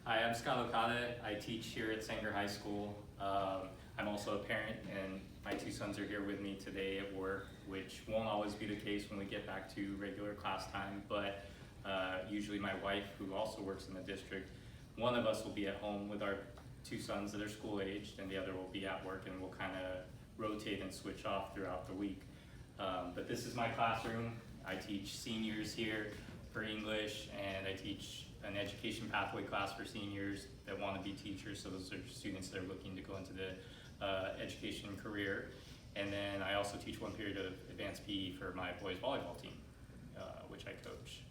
Hi, I'm Scott Okada. I teach here at Sanger High School. I'm also a parent, and my two sons are here with me today at work, which won't always be the case when we get back to regular class time, but usually my wife, who also works in the district, one of us will be at home with our two sons that are school aged, and the other will be at work, and we'll kind of rotate and switch off throughout the week. But this is my classroom. I teach seniors here for English, and I teach an education pathway class for seniors that want to be teachers. So those are students that are looking to go into the education career. And then I also teach one period of advanced PE for my boys volleyball team, which I coach.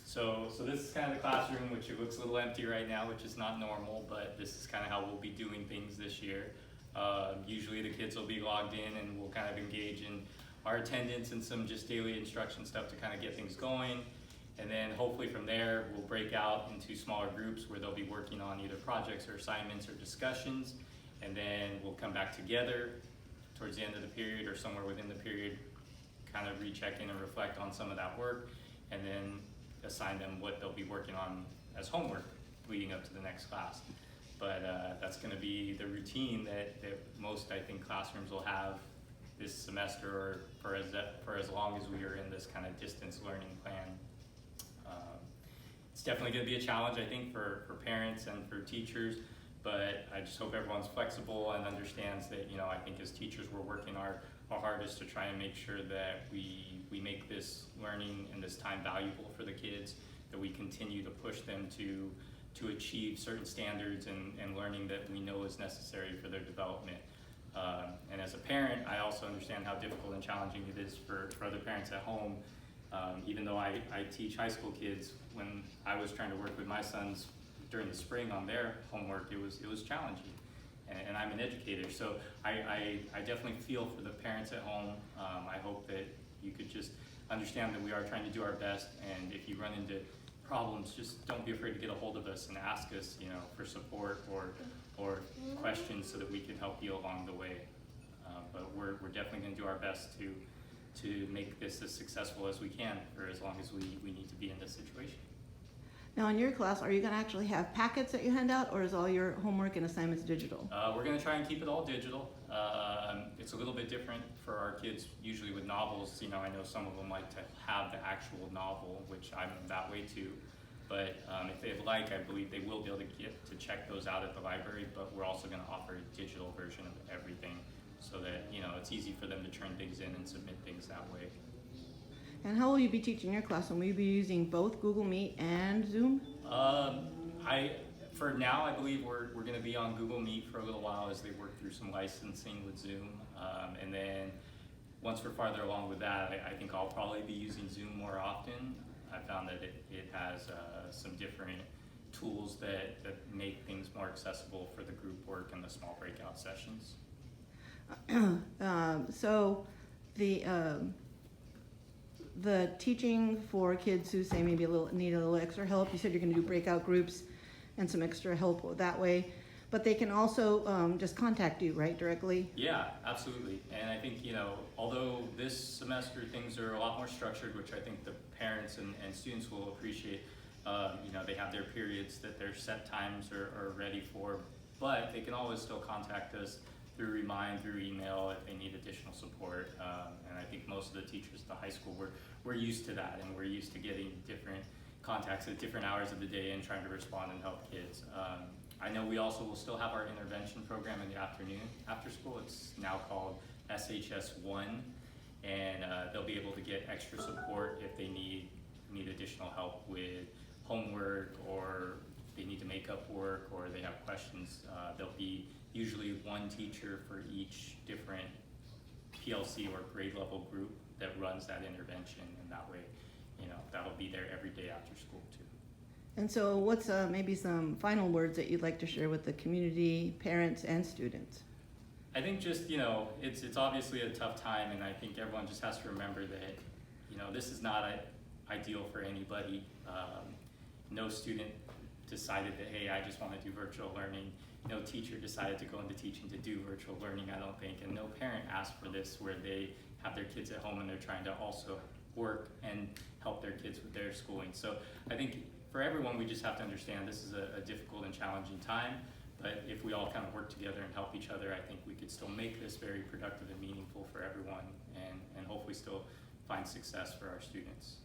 So this is kind of the classroom, which it looks a little empty right now, which is not normal, but this is kind of how we'll be doing things this year. Usually the kids will be logged in and we'll kind of engage in our attendance and some just daily instruction stuff to kind of get things going. And then hopefully from there, we'll break out into smaller groups where they'll be working on either projects or assignments or discussions. And then we'll come back together towards the end of the period or somewhere within the period, kind of recheck in and reflect on some of that work, and then assign them what they'll be working on as homework leading up to the next class. But that's gonna be the routine that most, I think, classrooms will have this semester or for as long as we are in this kind of distance learning plan. It's definitely going to be a challenge, I think, for parents and for teachers, but I just hope everyone's flexible and understands that, I think as teachers we're working our hardest to try and make sure that we make this learning and this time valuable for the kids, that we continue to push them to achieve certain standards and learning that we know is necessary for their development. And as a parent, I also understand how difficult and challenging it is for other parents at home. Even though I teach high school kids, when I was trying to work with my sons during the spring on their homework, it was challenging. And I'm an educator, so I definitely feel for the parents at home. I hope that you could just understand that we are trying to do our best, and if you run into problems, just don't be afraid to get a hold of us and ask us, for support or questions so that we can help you along the way. But we're definitely going to do our best to make this as successful as we can for as long as we need to be in this situation. Now in your class, are you going to actually have packets that you hand out, or is all your homework and assignments digital? We're going to try and keep it all digital. It's a little bit different for our kids usually with novels. I know some of them like to have the actual novel, which I'm that way too. But if they'd like, I believe they will be able to check those out at the library, but we're also going to offer a digital version of everything, so that it's easy for them to turn things in and submit things that way. And how will you be teaching your class? Will you be using both Google Meet and Zoom? For now, I believe we're going to be on Google Meet for a little while as they work through some licensing with Zoom, and then once we're farther along with that, I think I'll probably be using Zoom more often. I found that it has some different tools that make things more accessible for the group work and the small breakout sessions. So the teaching for kids who say maybe need a little extra help, you said you're going to do breakout groups and some extra help that way, but they can also just contact you, right, directly? Yeah, absolutely. And I think, although this semester things are a lot more structured, which I think the parents and students will appreciate, they have their periods that their set times are ready for, but they can always still contact us through Remind, through email if they need additional support. And I think most of the teachers at the high school, we're used to that, and we're used to getting different contacts at different hours of the day and trying to respond and help kids. I know we also will still have our intervention program in the afternoon after school. It's now called SHS 1, and they'll be able to get extra support if they need additional help with homework, or they need to make up work, or they have questions. There'll be usually one teacher for each different PLC or grade level group that runs that intervention, and that way, that'll be there every day after school too. And so what's maybe some final words that you'd like to share with the community, parents, and students? I think just, it's obviously a tough time, and I think everyone just has to remember that, this is not ideal for anybody. No student decided that, hey, I just want to do virtual learning. No teacher decided to go into teaching to do virtual learning, I don't think, and no parent asked for this where they have their kids at home and they're trying to also work and help their kids with their schooling. So I think for everyone, we just have to understand this is a difficult and challenging time, but if we all kind of work together and help each other, I think we could still make this very productive and meaningful for everyone, and hopefully still find success for our students.